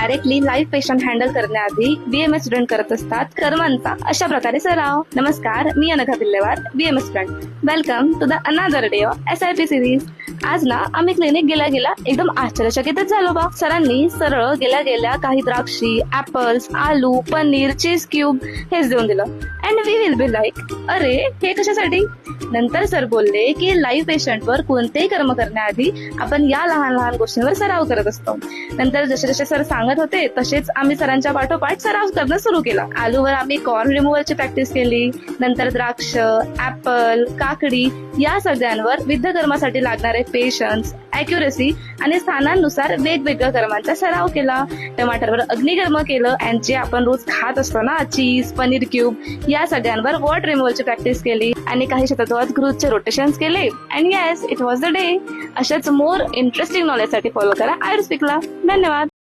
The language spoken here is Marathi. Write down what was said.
डायरेक्टली लाईव्ह पेशंट हँडल करण्याआधी बीएमएस स्टुडंट करत असतात कर्मांचा अशा प्रकारे सराव. नमस्कार, मी Anagha Pillewar, BMS student. Welcome to the another day of SIP series. आज ना आम्ही क्लिनिक गेल्या एकदम आश्चर्यचकितच झालो बा. सरांनी सरळ गेल्या काही द्राक्षी, ऍपल्स, आलू, पनीर, चीज क्यूब हेच देऊन दिलं. And we will be like, अरे हे कशासाठी? नंतर सर बोलले की लाईव्ह पेशंटवर कोणतेही कर्म करण्याआधी आपण या लहान लहान गोष्टींवर सराव करत असतो. नंतर जसे सर सांगत होते तसेच आम्ही सरांच्या पाठोपाठ सराव करणं सुरू केला. आलूवर आम्ही कॉर्न रिमूव्हलची प्रॅक्टिस केली. नंतर द्राक्ष, ऍपल, काकडी या सगळ्यांवर विविध कर्मासाठी लागणारे पेशन्स, अॅक्युरेसी आणि स्थानांनुसार वेगवेगळ्या कर्मांचा सराव केला. टमाटरवर अग्निकर्म केलं. अँड जे आपण रोज खात असतो ना, चीज, पनीर क्यूब या सगळ्यांवर वॉट रिमूव्हलची प्रॅक्टिस केली. आणि काही शतत्वात ग्रुपचे रोटेशन्स केले. And yes, it was the day. अशाच मोर इंटरेस्टिंग नॉलेज साठी फॉलो करा आयुर्स्पीकला. धन्यवाद.